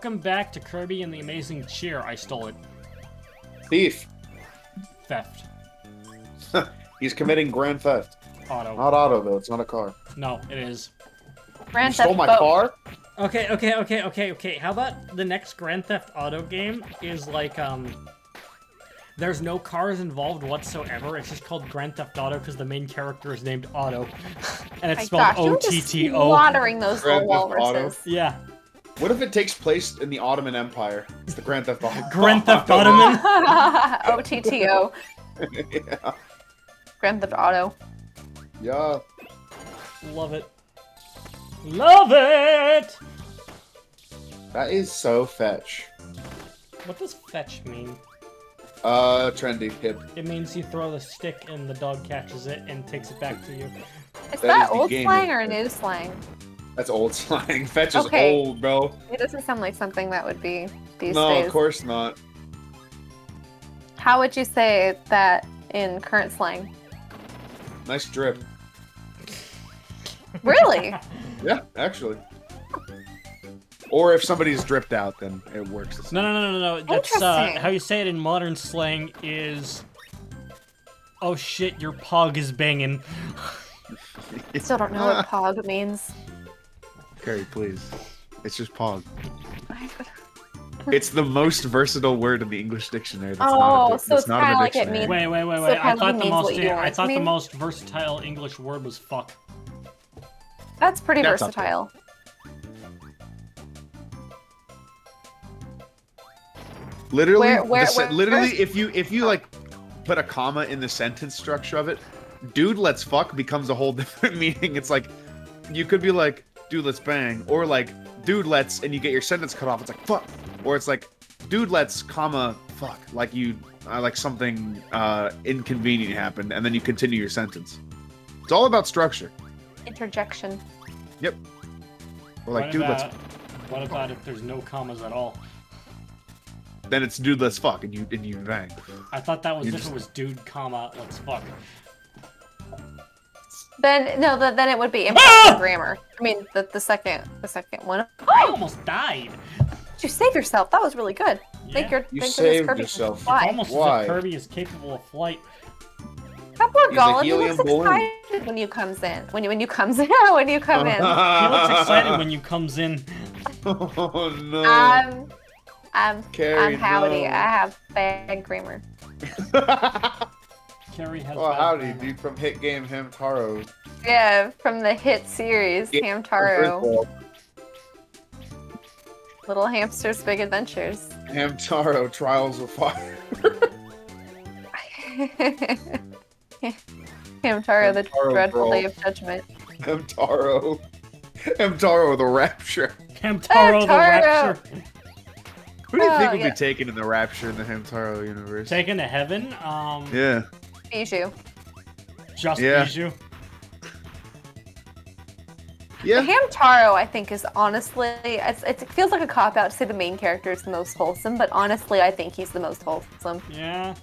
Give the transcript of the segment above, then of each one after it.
Welcome back to Kirby and the Amazing Cheer. I stole it. Thief. Theft. He's committing grand theft. Auto. Not auto, though. It's not a car. No, it is. You stole my car? Okay. How about the next Grand Theft Auto game is like, there's no cars involved whatsoever. It's just called Grand Theft Auto because the main character is named Otto. And it's spelled O-T-T-O. Slaughtering those little walruses. Yeah. What if it takes place in the Ottoman Empire? It's the Grand Theft Auto. Grand Theft Ottoman? O-T-T-O. Yeah. Grand Theft Auto. Yeah. Love it. Love it! That is so fetch. What does fetch mean? Trendy, hip. It means you throw the stick and the dog catches it and takes it back to you. Is that old slang or new slang? That's old slang. Fetch is old, bro. It doesn't sound like something that would be these days. No, of course not. How would you say that in current slang? Nice drip. Really? Yeah, actually. Or if somebody's dripped out, then it works. No. That's how you say it in modern slang is, oh shit, your pog is banging. Still don't know what pog means. Carrie, please. It's just pog. It's the most versatile word in the English dictionary. That's so it's kind of like it means. Wait. I thought the most versatile English word was fuck. That's pretty versatile. Literally, literally, if you like put a comma in the sentence structure of it, dude, let's fuck becomes a whole different meaning. It's like you could be like, dude, let's bang, or like, dude, let's, and you get your sentence cut off. It's like fuck, or it's like, dude, let's, comma, fuck, like you, like something inconvenient happened, and then you continue your sentence. It's all about structure. Interjection. Yep. Or like, dude, let's. What about if there's no commas at all? Then it's dude, let's fuck, and you bang. I thought that was if it was dude, comma, let's fuck. Then no, then it would be improper grammar. I mean, the second one. I almost died. Did you save yourself? That was really good. Yeah. You saved yourself. It's almost as if Kirby is capable of flight. That poor Golem, he looks excited when you comes in. When you comes in. When you come in. He looks excited when you comes in. Oh no. I'm Howdy. No. I have bad grammar. Carrie has howdy, dude, from hit game Hamtaro. Yeah, from the hit series Hamtaro. Little Hamster's Big Adventures. Hamtaro Trials of Fire. Hamtaro, the Dreadful Day of Judgment. Hamtaro the Rapture. Hamtaro the Rapture. Who do you think will be taken in the Rapture in the Hamtaro universe? Taken to heaven? Yeah. Bijou. Just Bijou? Yeah. The Hamtaro, I think, is honestly... It feels like a cop-out to say the main character is the most wholesome, but honestly, I think he's the most wholesome. Yeah.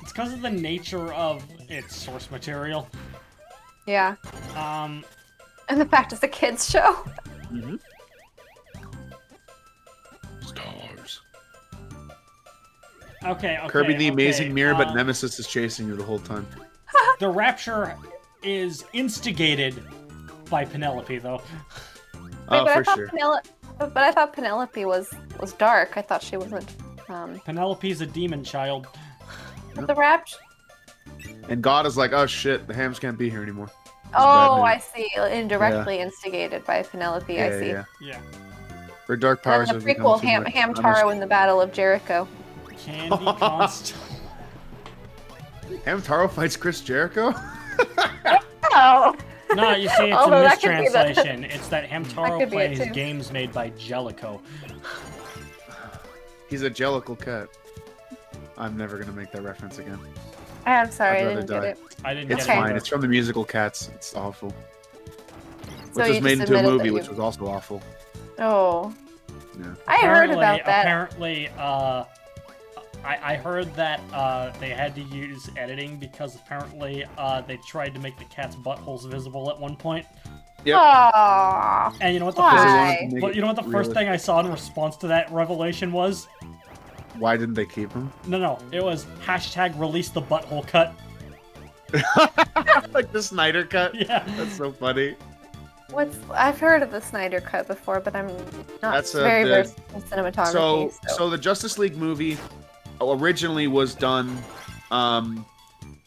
It's because of the nature of its source material. Yeah. And the fact it's a kid's show. Mm-hmm. Stars. Okay. Kirby the Amazing Mirror, but Nemesis is chasing you the whole time. The Rapture is instigated by Penelope, though. Oh, for sure. But I thought Penelope was dark. I thought she wasn't. Penelope's a demon child. The Rapture. And God is like, oh shit, the hams can't be here anymore. Oh, I see. Indirectly instigated by Penelope. I see. Yeah. Her dark powers. And the prequel, Hamtaro in the Battle of Jericho. Candy Const. Hamtaro fights Chris Jericho? Oh. No, you see, it's a mistranslation. It's that Hamtaro plays games made by Jellico. He's a Jellicle cat. I'm never gonna make that reference again. I'm sorry, I didn't get it. It's fine. It's from the musical Cats. It's awful. Which was made into a movie, which was also awful. Oh. Yeah. I heard about that. Apparently, I heard that they had to use editing because apparently they tried to make the cat's buttholes visible at one point. Yep. Aww. And you know what the Why? first thing I saw in response to that revelation was? Why didn't they keep him? No. It was #release the butthole cut. Like the Snyder cut? Yeah. That's so funny. I've heard of the Snyder cut before, but I'm not very versed in cinematography. So the Justice League movie originally was done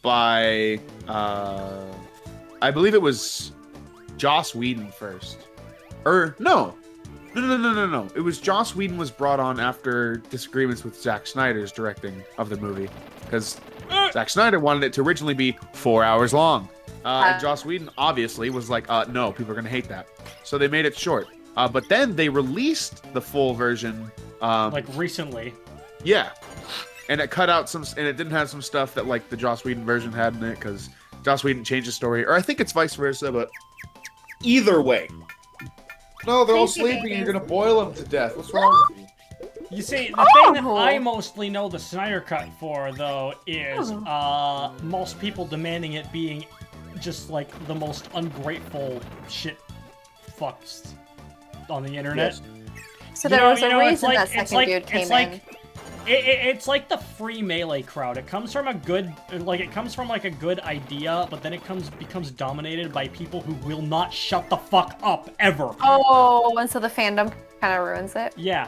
by I believe it was Joss Whedon first. No. It was Joss Whedon was brought on after disagreements with Zack Snyder's directing of the movie, because Zack Snyder wanted it to originally be 4 hours long. And Joss Whedon obviously was like, no, people are gonna hate that. So they made it short. But then they released the full version. Like recently. Yeah. And it cut out and it didn't have some stuff that like the Joss Whedon version had in it, because Joss Whedon changed the story. Or I think it's vice versa, but either way. No, they're all sleeping and you're gonna boil them to death. What's wrong with you? You see, the thing that I mostly know the Snyder Cut for, though, is most people demanding it being just like the most ungrateful shit fucks on the internet. Yes. So there was a reason that second dude came in. It's like the free Melee crowd. It comes from a good idea, but then it becomes dominated by people who will not shut the fuck up ever. Oh, and so the fandom kind of ruins it. Yeah.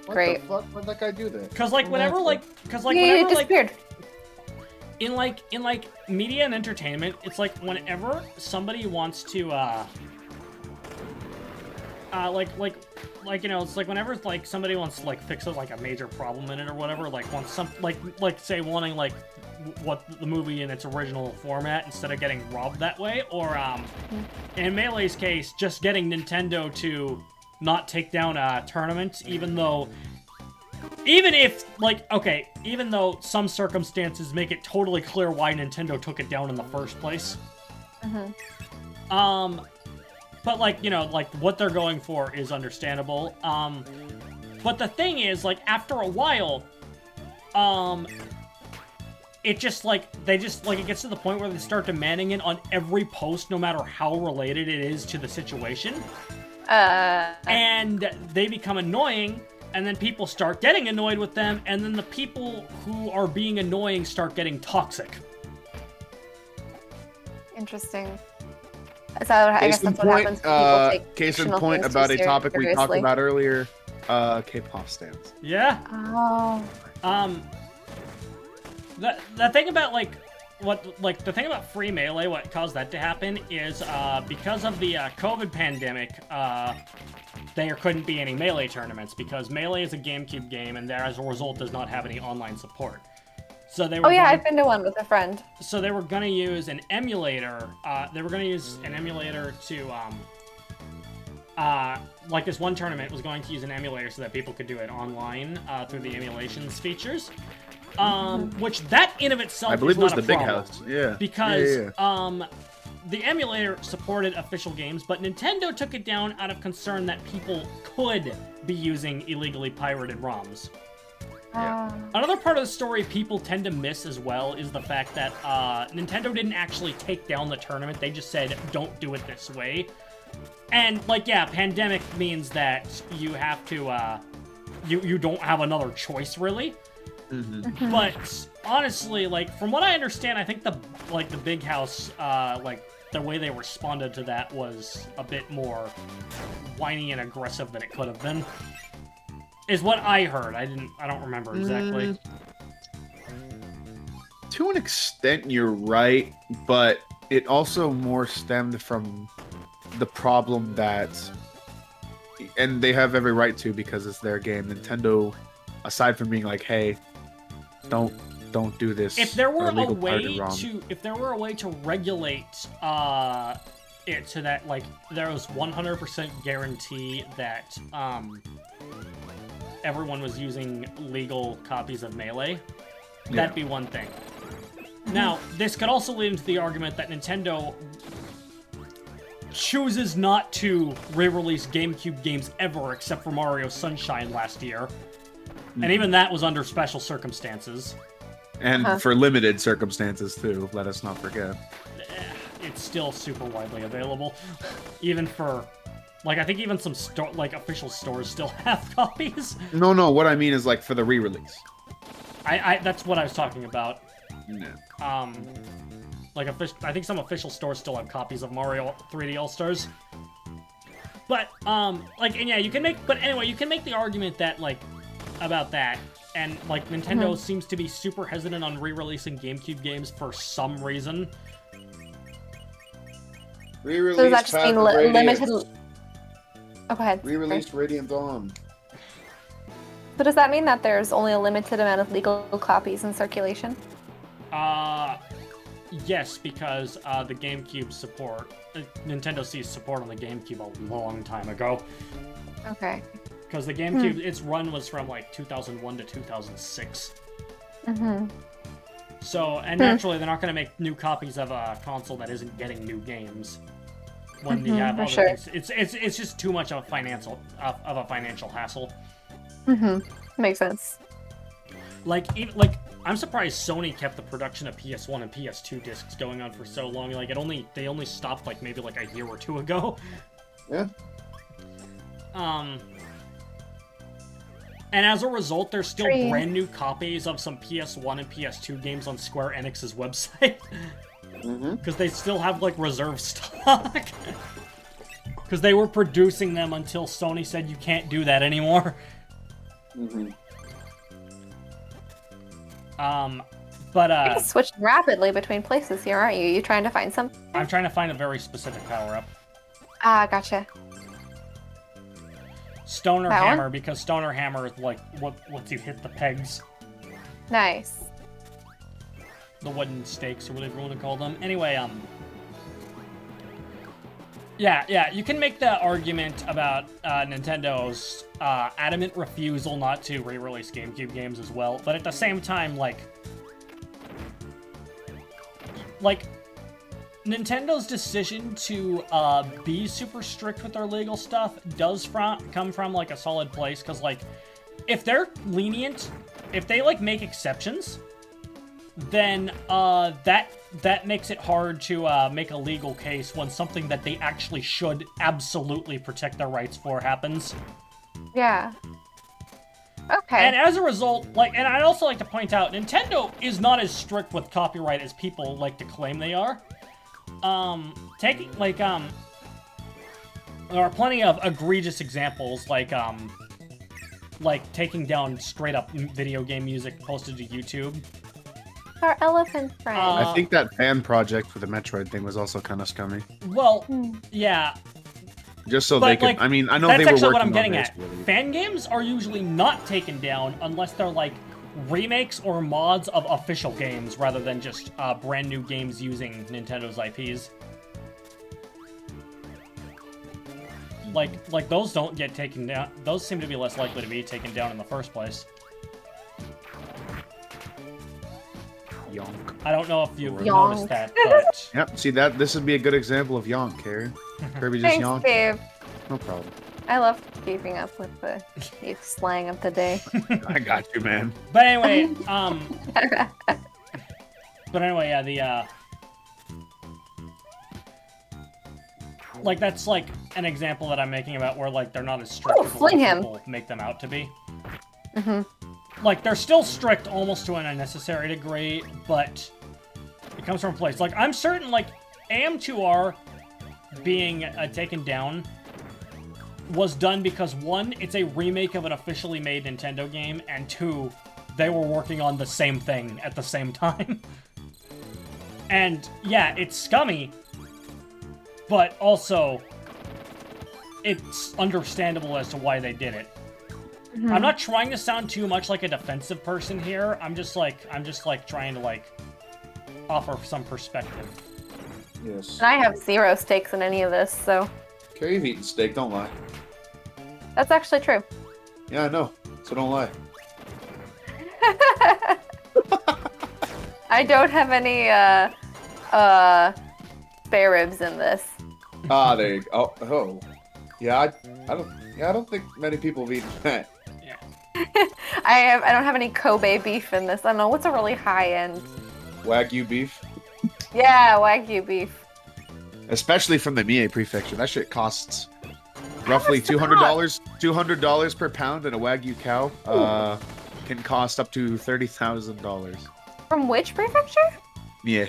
Great. What the fuck? Why'd that guy do that? Because whenever he disappeared. In media and entertainment, it's like whenever somebody wants to it's like whenever somebody wants to fix a major problem in it or whatever, wants some wanting what the movie in its original format instead of getting robbed that way, or in Melee's case, just getting Nintendo to not take down tournaments, even though some circumstances make it totally clear why Nintendo took it down in the first place. But what they're going for is understandable. But the thing is, after a while, it just it gets to the point where they start demanding it on every post, no matter how related it is to the situation. And they become annoying, and then people start getting annoyed with them, and then the people who are being annoying start getting toxic. Interesting. So I guess that's what happens when people take case in point about a topic we talked about earlier, K-pop stands. Yeah. Oh. The thing about the thing about free Melee, what caused that to happen is because of the COVID pandemic, there couldn't be any Melee tournaments because Melee is a GameCube game and there, as a result, does not have any online support. So they were I've been to one with a friend. So they were gonna use an emulator. They were gonna use an emulator to this one tournament was going to use an emulator so that people could do it online through the emulations features. Which that in of itself I believe is not was the a big problem. house. Yeah. Because the emulator supported official games, but Nintendo took it down out of concern that people could be using illegally pirated ROMs. Yeah. Another part of the story people tend to miss as well is the fact that Nintendo didn't actually take down the tournament. They just said, don't do it this way. And, pandemic means that you have to, you don't have another choice, really. Mm-hmm. But, honestly, from what I understand, I think the big house, the way they responded to that was a bit more whiny and aggressive than it could have been. Is what I heard. I don't remember exactly. To an extent, you're right, but it also more stemmed from the problem that, and they have every right to because it's their game. Nintendo, aside from being like, "Hey, don't do this." If there were a way to regulate it so that there was 100% guarantee that everyone was using legal copies of Melee, that'd be one thing. Now, this could also lead into the argument that Nintendo chooses not to re-release GameCube games ever except for Mario Sunshine last year. And even that was under special circumstances. And for limited circumstances, too, let us not forget. it's still super widely available, even for, like, I think even some official stores still have copies. No, what I mean is like for the re-release. That's what I was talking about. No. Like I think some official stores still have copies of Mario 3D All-Stars. But like, and yeah, you can make the argument that like about that. And, like, Nintendo seems to be super hesitant on re-releasing GameCube games for some reason. So does that just mean limited... Oh, go ahead. Re-release Radiant Dawn. So does that mean that there's only a limited amount of legal copies in circulation? Yes, because the GameCube support... Nintendo ceased support on the GameCube a long time ago. Okay. Because the GameCube, its run was from, like, 2001 to 2006. So, and naturally, they're not going to make new copies of a console that isn't getting new games. When you have other things. It's just too much of a financial hassle. Makes sense. Like, I'm surprised Sony kept the production of PS1 and PS2 discs going on for so long. Like, they only stopped, like, maybe, like, a year or two ago. Yeah. And as a result, there's still brand new copies of some PS1 and PS2 games on Square Enix's website. Because they still have, like, reserve stock. Because they were producing them until Sony said you can't do that anymore. But, you're switching rapidly between places here, aren't you? You trying to find something? I'm trying to find a very specific power-up. Ah, gotcha. Stoner Hammer, because Stoner Hammer is like what lets you hit the pegs. Nice. The wooden stakes, or whatever you want to call them. Anyway, yeah, you can make the argument about Nintendo's adamant refusal not to re-release GameCube games as well, but at the same time, like Nintendo's decision to be super strict with their legal stuff does come from, like, a solid place, because, like, if they're lenient, if they, like, make exceptions, then that makes it hard to make a legal case when something that they actually should absolutely protect their rights for happens. Yeah. Okay. And as a result, like, and I'd also like to point out, Nintendo is not as strict with copyright as people like to claim they are. There are plenty of egregious examples, like taking down straight-up video game music posted to YouTube. Our elephant friend. I think that fan project for the Metroid thing was also kind of scummy. Well, yeah. Just so they could, like, I mean, I know they were working on that's actually what I'm getting at. Fan games are usually not taken down unless they're, like, remakes or mods of official games rather than just brand new games using Nintendo's IPs. Like those don't get taken down. Those seem to be less likely to be taken down in the first place. Yonk. I don't know if you've noticed that, but... Yep, see that? This would be a good example of yonk, Carrie. Kirby just Thanks, yonk. Dave. No problem. I love keeping up with the slang of the day. I got you, man. But anyway, yeah, like, that's, like, an example that I'm making about where, like, they're not as strict as what people make them out to be. Like, they're still strict almost to an unnecessary degree, but it comes from a place. Like, I'm certain, like, AM2R being taken down was done because, one, it's a remake of an officially made Nintendo game, and two, they were working on the same thing at the same time. And, yeah, it's scummy, but also, it's understandable as to why they did it. I'm not trying to sound too much like a defensive person here. I'm just trying to, like, offer some perspective. Yes. And I have zero stakes in any of this, so... Okay, you've eaten steak, don't lie. That's actually true. Yeah, I know. So don't lie. I don't have any, spare ribs in this. Ah, there you go. Oh. Yeah, I don't think many people have eaten that. I don't have any Kobe beef in this. I don't know, what's a really high-end... Wagyu beef? Yeah, Wagyu beef. Especially from the Mie prefecture. That shit costs roughly $200 per pound, and a Wagyu cow can cost up to $30,000. From which prefecture? Yeah.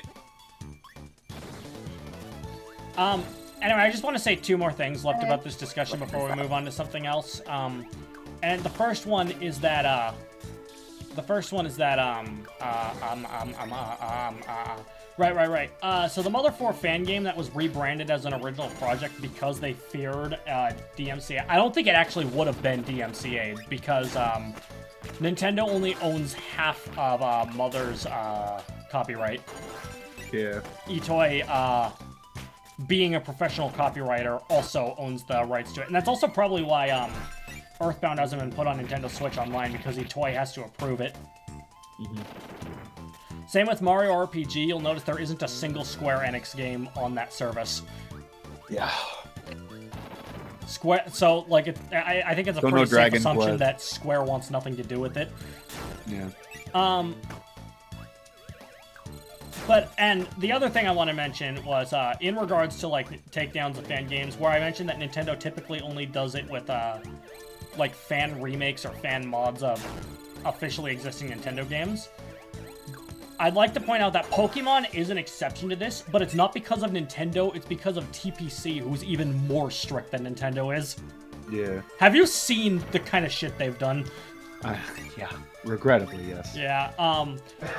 Anyway, I just want to say 2 more things left about this discussion before we move on to something else. And the first one is that, right. So the Mother 4 fan game that was rebranded as an original project because they feared DMCA. I don't think it actually would have been DMCA because Nintendo only owns half of Mother's copyright. Yeah. Itoi, being a professional copywriter, also owns the rights to it. And that's also probably why Earthbound hasn't been put on Nintendo Switch Online, because Itoi has to approve it. Same with Mario RPG. You'll notice there isn't a single Square Enix game on that service. Yeah. So, like, I think it's a pretty safe assumption that Square wants nothing to do with it. Yeah. And the other thing I want to mention was, in regards to, like, takedowns of fan games, where I mentioned that Nintendo typically only does it with, like, fan remakes or fan mods of officially existing Nintendo games. I'd like to point out that Pokemon is an exception to this, but it's not because of Nintendo, it's because of TPC, who's even more strict than Nintendo is. Yeah. Have you seen the kind of shit they've done? Yeah. Regrettably, yes. Yeah,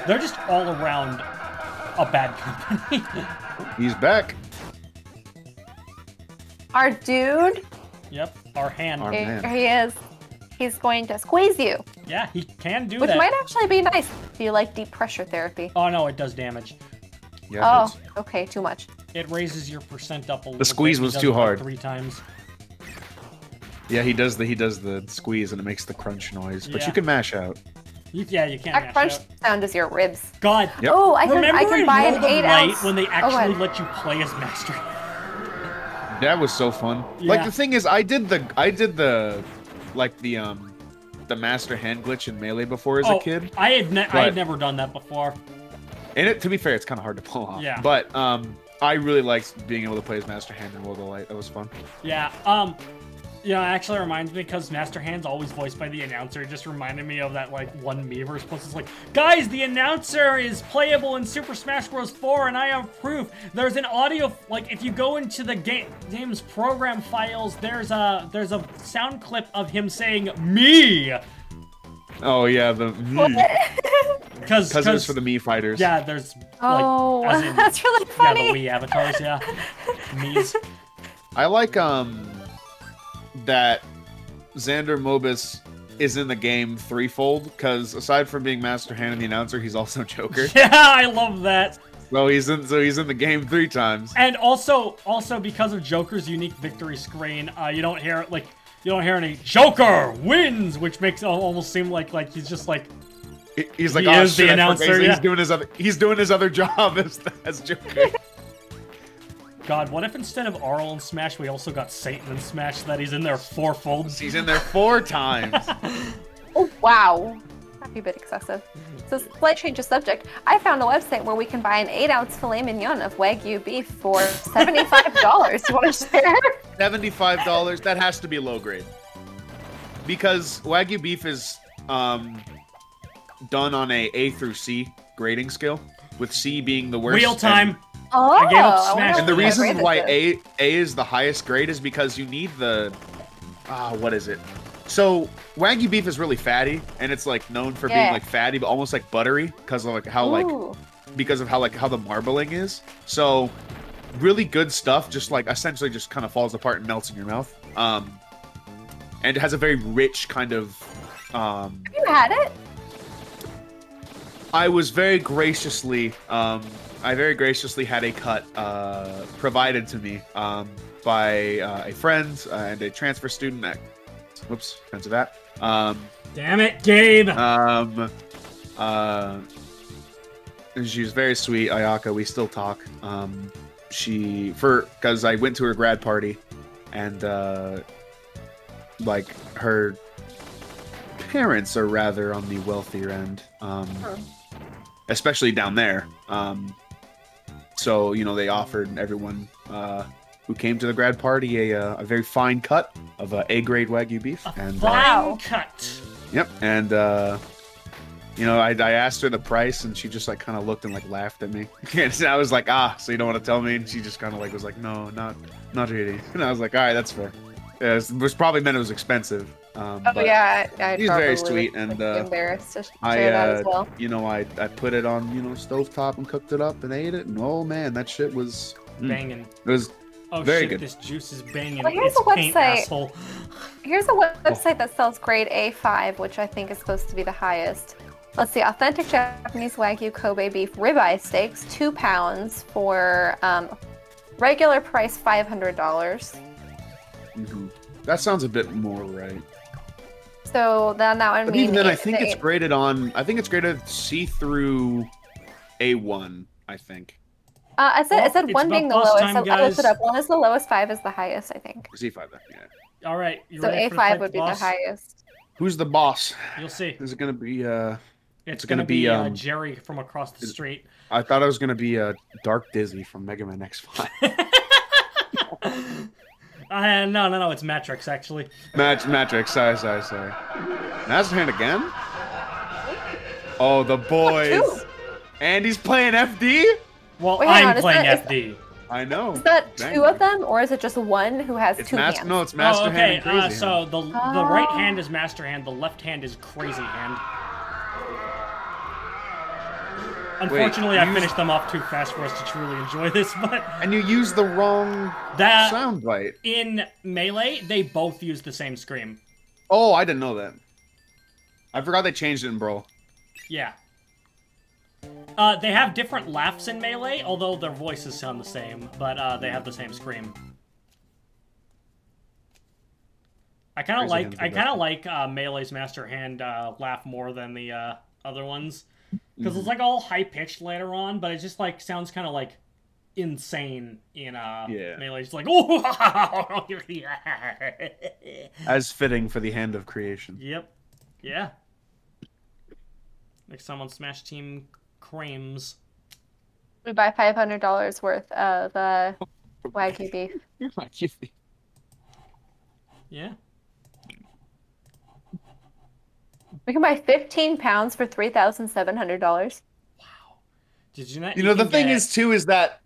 they're just all around a bad company. He's back. Our dude? Yep, our hand. Here he is. He's going to squeeze you. Yeah, he can do Which that. might actually be nice if you like deep pressure therapy. Oh no, it does damage. Yeah, okay, too much. It raises your percent up a little bit. The squeeze was too hard. 3 times. Yeah, he does the squeeze and it makes the crunch noise, but you can mash out. Yeah, you can't. That crunch sound is your ribs. God. Yep. Oh, I can buy an 8-ounce. When they actually let you play as Master. That was so fun. Yeah. Like the thing is, I did the Master Hand glitch in Melee before as a kid. I had never done that before. And to be fair, it's kind of hard to pull off. Yeah. But I really liked being able to play as Master Hand in World of Light. That was fun. Yeah. Yeah, it actually reminds me, because Master Hand's always voiced by the announcer. It just reminded me of that, like, one Miiverse post. It's like, guys, the announcer is playable in Super Smash Bros. 4, and I have proof. There's an audio, like, if you go into the game's program files, there's a sound clip of him saying, me! Oh, yeah, the me. Because it's for the Mii fighters. Yeah, there's, like, as in, that's really funny. Yeah, the Wii avatars, yeah. Mii's. I like, that Xander Mobus is in the game threefold, because aside from being Master Hand and the announcer, he's also Joker. Yeah, I love that. So he's in the game 3 times. And also because of Joker's unique victory screen, you don't hear any Joker wins, which makes it almost seem like he's just like he's like, he is the announcer. Yeah. He's doing his other job as Joker. God, what if instead of Arl in Smash, we also got Satan in Smash, that he's in there 4-fold? He's in there 4 times. Oh, wow. That'd be a bit excessive. So, slight change of subject. I found a website where we can buy an 8-ounce filet mignon of Wagyu beef for $75. You want to share? $75? That has to be low grade. Because Wagyu beef is done on A through C grading scale, with C being the worst. Wheel time! Oh, I gave up Smash. And the reason why A is the highest grade is because you need the what is it? So Wagyu beef is really fatty, and it's like known for being like fatty, but almost like buttery, because of like how how the marbling is. So really good stuff, just like essentially just kind of falls apart and melts in your mouth. And it has a very rich kind of. Have you had it? I was very graciously. I very graciously had a cut provided to me by a friend and a transfer student at... Whoops, friends of that. Damn it, Gabe! She was very sweet, Ayaka. We still talk. Because I went to her grad party, and like her parents are rather on the wealthier end, especially down there. So, you know, they offered everyone who came to the grad party a very fine cut of A-grade Wagyu beef. Fine cut. Yep, and you know, I asked her the price, and she just like kind of looked and like laughed at me. And I was like, so you don't want to tell me? And she just kind of like was like, no, not really. And I was like, all right, that's fair. Yeah, it was probably meant it was expensive. But yeah, he's very sweet, and embarrassed to share that as well. You know, I put it on, you know, stovetop and cooked it up and ate it, and oh man, that shit was banging. It was very good. This juice is banging. Well, here's it's a website. Paint, asshole. Here's a website that sells grade A5, which I think is supposed to be the highest. Let's see, authentic Japanese Wagyu Kobe beef ribeye steaks, 2 pounds for regular price $500. Mm-hmm. That sounds a bit more right. So then that would but mean. Even then, I think it's graded on. I think it's graded C through A1. I think. It said 1 being the lowest. I looked it up. 1 is the lowest, 5 is the highest. I think. Or C5 then, yeah. All right. So A5 would be the highest. Who's the boss? You'll see. Is it gonna be? It's gonna be Jerry from across the street. I thought it was gonna be Dark Dizzy from Mega Man X5. No, it's Matrix actually. Matrix. Sorry. Master Hand again? Oh, the boys. And he's playing FD? Well, wait, I'm playing FD. I know. Is that 2 of them, or is it just 1 who has 2 hands? No, it's Master Hand and Crazy Hand. So the right hand is Master Hand, the left hand is Crazy Hand. Unfortunately, I finished them off too fast for us to truly enjoy this, but... And you used the wrong soundbite. In Melee, they both use the same scream. Oh, I didn't know that. I forgot they changed it in Brawl. Yeah. They have different laughs in Melee, although their voices sound the same, but they have the same scream. I kind of like Melee's Master Hand laugh more than the other ones. Because it's like all high pitched later on, but it just like sounds kind of like insane in Melee. It's like, oh, as fitting for the Hand of Creation. Yep. Yeah. Next time on Smash Team Crames. We buy $500 worth of Wagyu beef. Wagyu beef. Yeah. We can buy 15 pounds for $3,700. Wow. Did you not? You know, the thing is, too, is that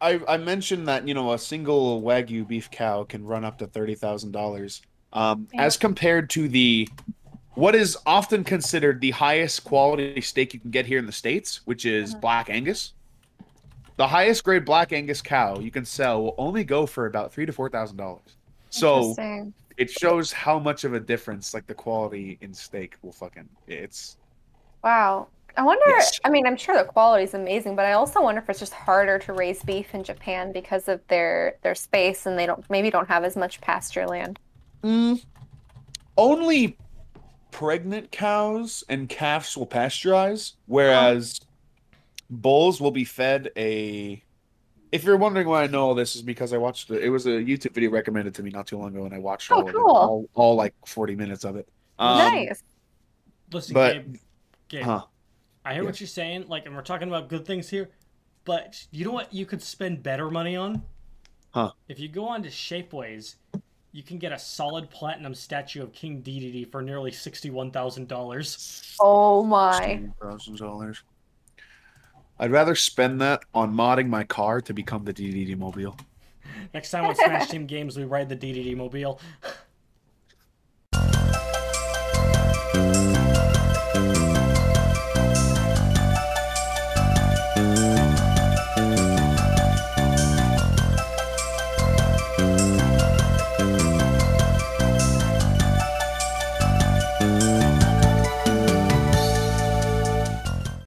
I mentioned that, you know, a single Wagyu beef cow can run up to $30,000. As compared to what is often considered the highest quality steak you can get here in the States, which is Black Angus. The highest grade Black Angus cow you can sell will only go for about $3,000 to $4,000. So it shows how much of a difference, like, the quality in steak will it's... Wow. I wonder, I mean, I'm sure the quality is amazing, but I also wonder if it's just harder to raise beef in Japan because of their space, and they maybe don't have as much pasture land. Only pregnant cows and calves will pasteurize, whereas bulls will be fed a... If you're wondering why I know all this, is because I watched it was a YouTube video recommended to me not too long ago, and I watched all like 40 minutes of it. Nice. Listen, Gabe, I hear what you're saying, like, and we're talking about good things here, but you know what you could spend better money on? If you go on to Shapeways, you can get a solid platinum statue of King DDD for nearly $61,000. Oh my. $61,000. I'd rather spend that on modding my car to become the DDD Mobile. Next time on Smash Team Games, we ride the DDD Mobile.